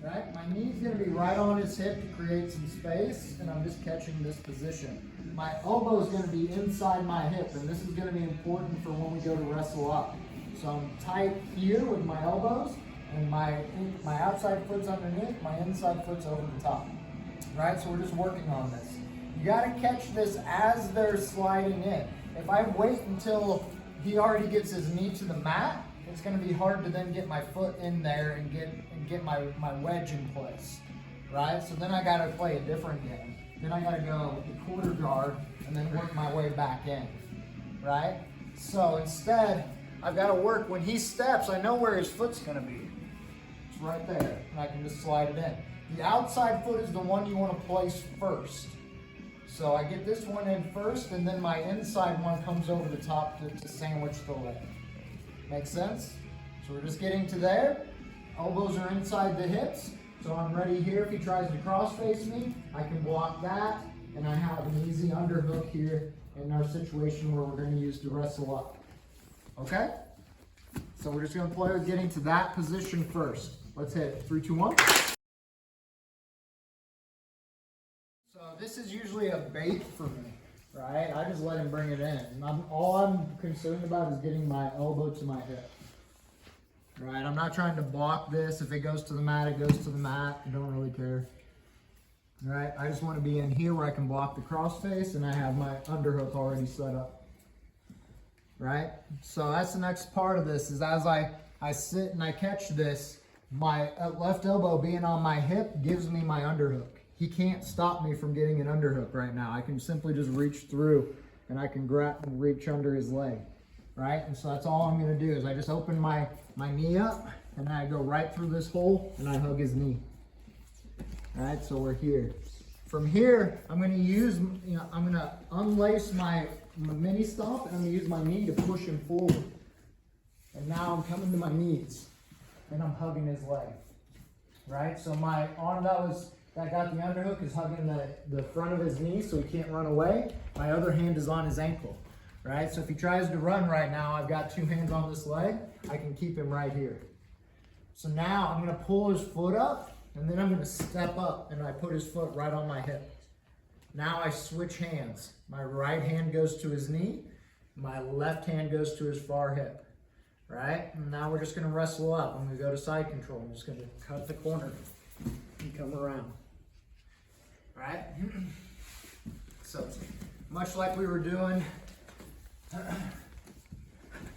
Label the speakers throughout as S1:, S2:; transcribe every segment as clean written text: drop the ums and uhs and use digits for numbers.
S1: Right? My knee's gonna be right on his hip to create some space, and I'm just catching this position. My elbow is gonna be inside my hip, and this is gonna be important for when we go to wrestle up. So I'm tight here with my elbows, and my outside foot's underneath, my inside foot's over the top. Right? So we're just working on this. You gotta catch this as they're sliding in. If I wait until he already gets his knee to the mat, it's gonna be hard to then get my foot in there and get my wedge in place. Right? So then I gotta play a different game. Then I gotta go the quarter guard and then work my way back in. Right? So instead, I've gotta work, when he steps, I know where his foot's gonna be. It's right there, and I can just slide it in. The outside foot is the one you wanna place first. So I get this one in first, and then my inside one comes over the top to sandwich the leg. Make sense? So we're just getting to there. Elbows are inside the hips. So I'm ready here. If he tries to cross face me, I can block that, and I have an easy underhook here in our situation where we're gonna use to wrestle up. Okay? So we're just gonna play with getting to that position first. Let's hit it. 3, 2, 1. So this is usually a bait for me, right? I just let him bring it in. All I'm concerned about is getting my elbow to my hip. Right? I'm not trying to block this. If it goes to the mat, it goes to the mat. I don't really care. Right? I just want to be in here where I can block the cross face, and I have my underhook already set up. Right? So that's the next part of this, is as I sit and I catch this, my left elbow being on my hip gives me my underhook. He can't stop me from getting an underhook right now. I can simply just reach through, and I can grab and reach under his leg. Right? And so that's all I'm gonna do, is I just open my knee up, and I go right through this hole, and I hug his knee. All right, so we're here. From here, I'm gonna use, I'm gonna unlace my mini stomp, and I'm gonna use my knee to push him forward. And now I'm coming to my knees, and I'm hugging his leg. Right? So my arm that got the underhook is hugging the front of his knee so he can't run away. My other hand is on his ankle. Right? So if he tries to run right now, I've got 2 hands on this leg. I can keep him right here. So now I'm gonna pull his foot up, and then I'm gonna step up, and I put his foot right on my hip. Now I switch hands. My right hand goes to his knee. My left hand goes to his far hip. Right? And now we're just gonna wrestle up. I'm gonna go to side control. I'm just gonna cut the corner and come around. Right? So much like we were doing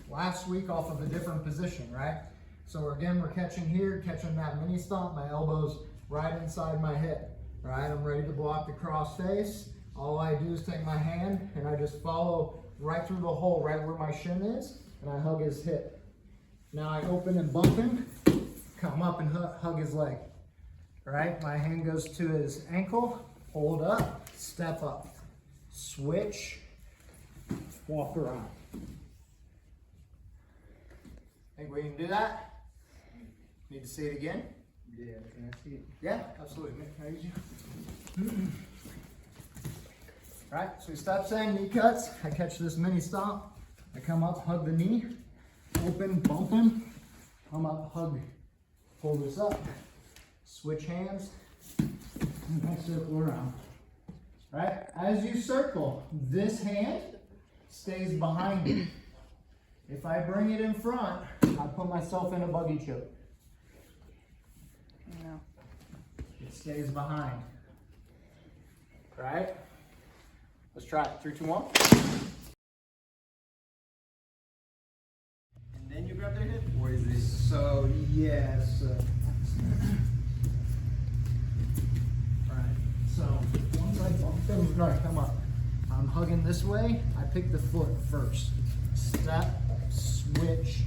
S1: last week off of a different position, right? So again, we're catching here, catching that mini stomp, my elbows right inside my hip, right? I'm ready to block the cross face. All I do is take my hand and I just follow right through the hole, right where my shin is, and I hug his hip. Now I open and bump him, come up and hug his leg, right? My hand goes to his ankle, hold up, step up, switch, walk around. Think we can do that? Need to see it again?
S2: Yeah, can I see it?
S1: Yeah, absolutely. Can I use you? Right, so we stop saying knee cuts. I catch this mini stomp. I come up, hug the knee, open, bump him, come up, hug, pull this up, switch hands, and I circle around. Right, as you circle, this hand stays behind you. If I bring it in front, I put myself in a buggy choke.
S3: No.
S1: It stays behind. Right? Let's try it. 3, 2, 1.
S2: And then you grab their hip, or is it?
S1: So, yes. Right. So, once I bump them, no, come up. I'm hugging this way. I pick the foot first. Step, switch,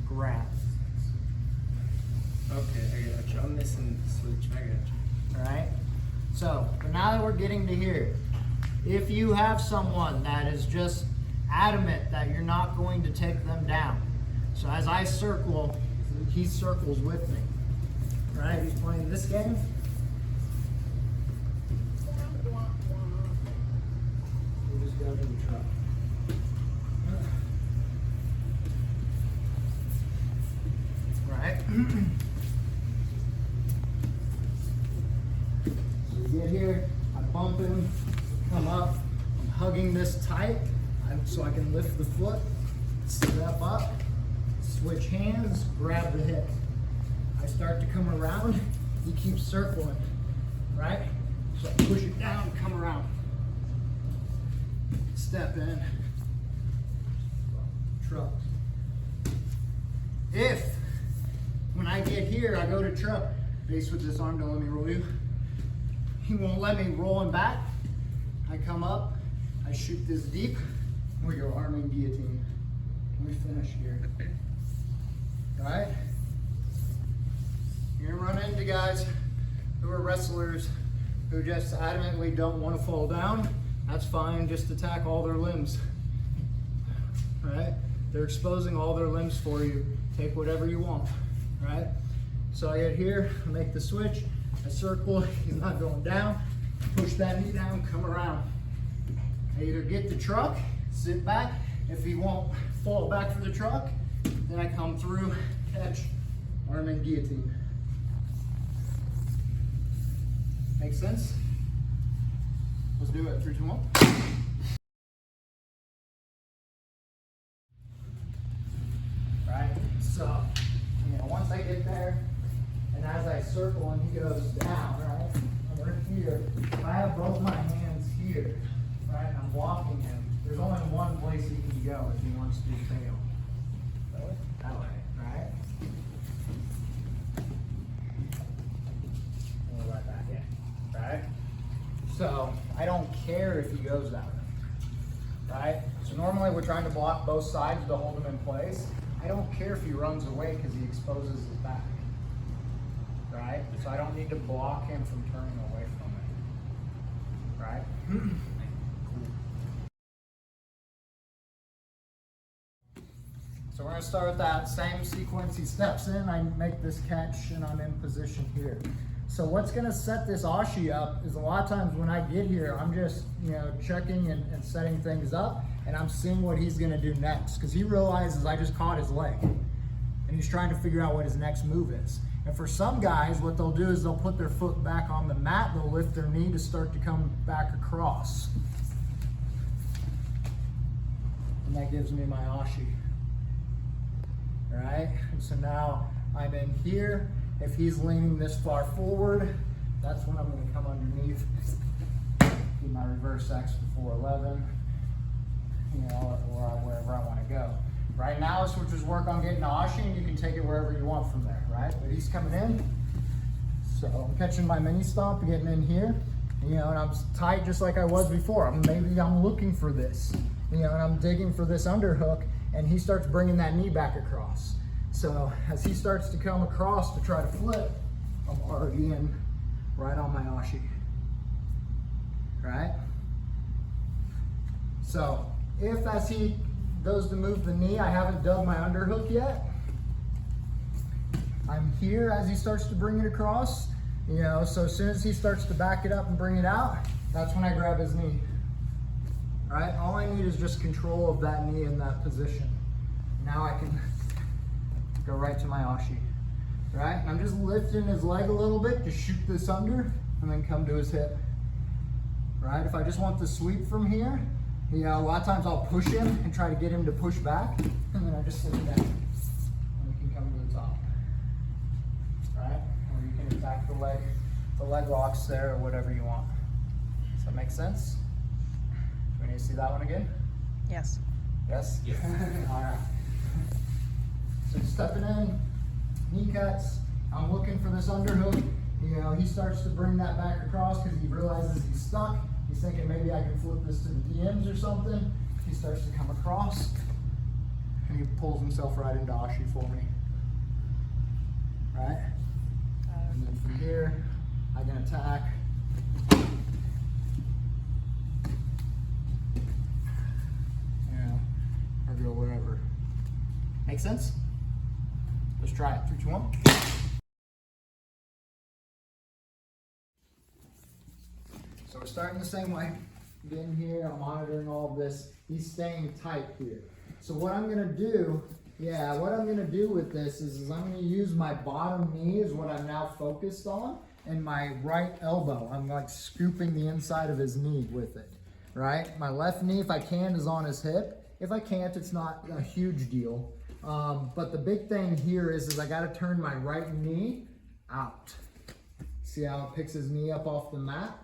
S1: grab.
S2: Okay, I got you. I'm missing the switch. I got you.
S1: All right. So, but now that we're getting to here, if you have someone that is just adamant that you're not going to take them down, so as I circle, he circles with me. Right? He's playing this game. We'll just go to the truck. Right? here, I bump him, come up, I'm hugging this tight so I can lift the foot, step up, switch hands, grab the hip. I start to come around, he keeps circling, right? So I push it down, come around. Step in, truck. If, when I get here, I go to truck, base with this arm, don't let me roll you. He won't let me roll him back. I come up, I shoot this deep, we go arm and guillotine. And we finish here. All right? You're gonna run into guys who are wrestlers who just adamantly don't want to fall down. That's fine, just attack all their limbs. All right? They're exposing all their limbs for you. Take whatever you want, all right? So I get here, I make the switch, I circle, he's not going down, push that knee down, come around. I either get the truck, sit back, if he won't fall back for the truck, then I come through, catch, arm and guillotine. Make sense? Let's do it, 3, 2, 1. Right, so, once I get there, and as I circle and he goes down, right, and we're here, if I have both my hands here, right, and I'm blocking him, there's only one place he can go if he wants to fail. That way, right? And we're right back in, right? So, I don't care if he goes that way, right? So normally we're trying to block both sides to hold him in place. I don't care if he runs away because he exposes his back, right? So I don't need to block him from turning away from it, right? So we're gonna start with that same sequence. He steps in, I make this catch, and I'm in position here. So what's gonna set this ashi up is a lot of times when I get here, I'm just checking and setting things up, and I'm seeing what he's gonna do next, because he realizes I just caught his leg, and he's trying to figure out what his next move is. And for some guys, what they'll do is they'll put their foot back on the mat, they'll lift their knee to start to come back across. And that gives me my ashi. All right, and so now I'm in here. If he's leaning this far forward, that's when I'm gonna come underneath, do my reverse X to 411, or wherever I wanna go. Right now, switchers work on getting ashi, and you can take it wherever you want from there, right? But he's coming in, so I'm catching my mini stomp, getting in here, and I'm tight just like I was before. Maybe I'm looking for this, and I'm digging for this underhook, and he starts bringing that knee back across. So as he starts to come across to try to flip, I'm already in right on my ashi, right? So if as he goes to move the knee, I haven't dug my underhook yet, I'm here as he starts to bring it across, so as soon as he starts to back it up and bring it out, that's when I grab his knee. All right, all I need is just control of that knee in that position. Now I can go right to my ashi, right? And I'm just lifting his leg a little bit to shoot this under and then come to his hip, right? If I just want the sweep from here, a lot of times I'll push him and try to get him to push back, and then I just sit him down and we can come to the top, right? Or you can attack the leg locks there or whatever you want. Does that make sense? Do we need to see that one again?
S3: Yes.
S1: Yes? Yeah. All right. So stepping in, knee cuts, I'm looking for this underhook. He starts to bring that back across because he realizes he's stuck. He's thinking maybe I can flip this to the DMs or something. He starts to come across and he pulls himself right into ashi for me. Right? And then from here, I can attack. Or go wherever. Make sense? Let's try it. 3, 2, 1. So we're starting the same way. Getting here, I'm monitoring all of this. He's staying tight here. So what I'm gonna do, with this is I'm gonna use my bottom knee is what I'm now focused on. and my right elbow. I'm like scooping the inside of his knee with it, right? My left knee, if I can, is on his hip. If I can't, it's not a huge deal. But the big thing here is I gotta turn my right knee out. See how it picks his knee up off the mat?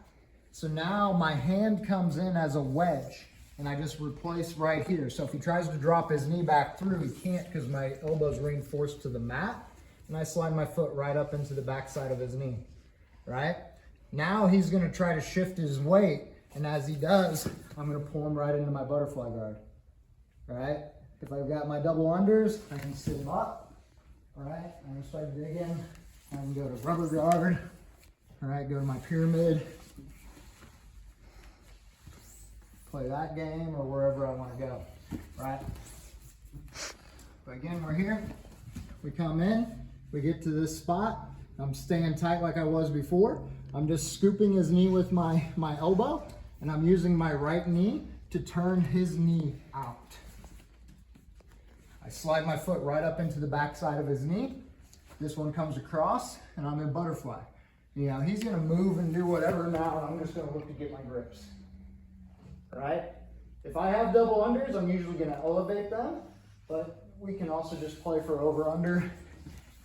S1: So now my hand comes in as a wedge, and I just replace right here. So if he tries to drop his knee back through, he can't because my elbow's reinforced to the mat, and I slide my foot right up into the backside of his knee, right? Now he's gonna try to shift his weight, and as he does, I'm gonna pull him right into my butterfly guard, right? If I've got my double unders, I can sit him up, all right? I'm gonna start digging. I can go to rubber guard, all right? Go to my pyramid, play that game or wherever I wanna go, right? But again, we're here. We come in, we get to this spot. I'm staying tight like I was before. I'm just scooping his knee with my elbow, and I'm using my right knee to turn his knee out. I slide my foot right up into the backside of his knee. This one comes across, and I'm in butterfly. You know, he's gonna move and do whatever now, and I'm just gonna look to get my grips. Right? If I have double unders, I'm usually gonna elevate them, but we can also just play for over under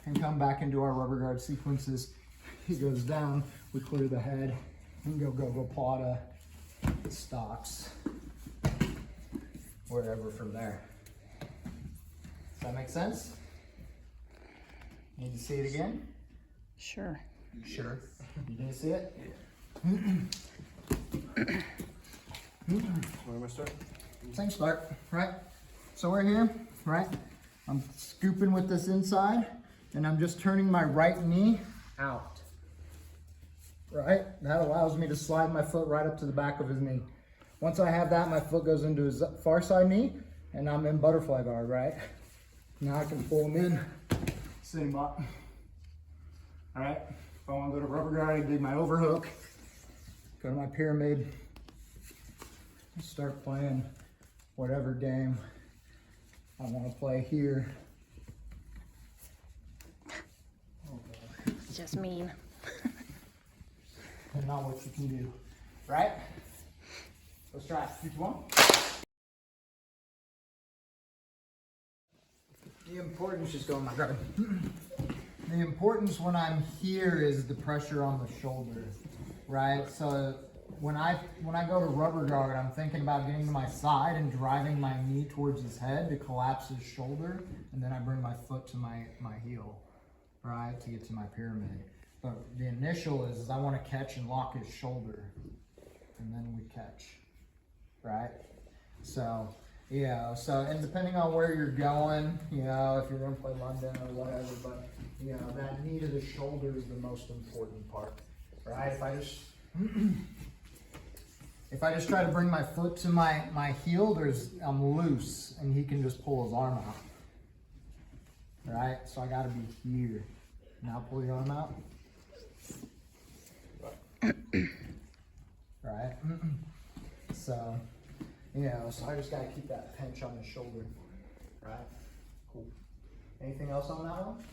S1: and come back into our rubber guard sequences. He goes down, we clear the head, and go plata, stops, wherever from there. Does that make sense? Need to see it again?
S3: Sure.
S1: Sure. You didn't see it?
S2: Where am I starting?
S1: Same start, right? So we're here, right? I'm scooping with this inside, and I'm just turning my right knee out, right? That allows me to slide my foot right up to the back of his knee. Once I have that, my foot goes into his far side knee, and I'm in butterfly guard, right? Now I can pull him in, sit him up. All right, if I want to go to rubber guard, I dig my overhook, go to my pyramid, start playing whatever game I want to play here. Oh God.
S3: It's just mean.
S1: And not what you can do, right? Let's try it. 3, 2, 1. The importance, just go in my guard. The importance when I'm here is the pressure on the shoulder, right? So when I go to rubber guard, I'm thinking about getting to my side and driving my knee towards his head to collapse his shoulder, and then I bring my foot to my heel, right, to get to my pyramid. But the initial is I want to catch and lock his shoulder, and then we catch, right? So, yeah, so, and depending on where you're going, you know, if you're going to play London or whatever, but, you know, that knee to the shoulder is the most important part, right? If I just try to bring my foot to my heel, I'm loose, and he can just pull his arm out, right? So I got to be here. Now pull your arm out. Right? So, you know, so I just gotta keep that pinch on the shoulder. Right? Cool. Anything else on that one?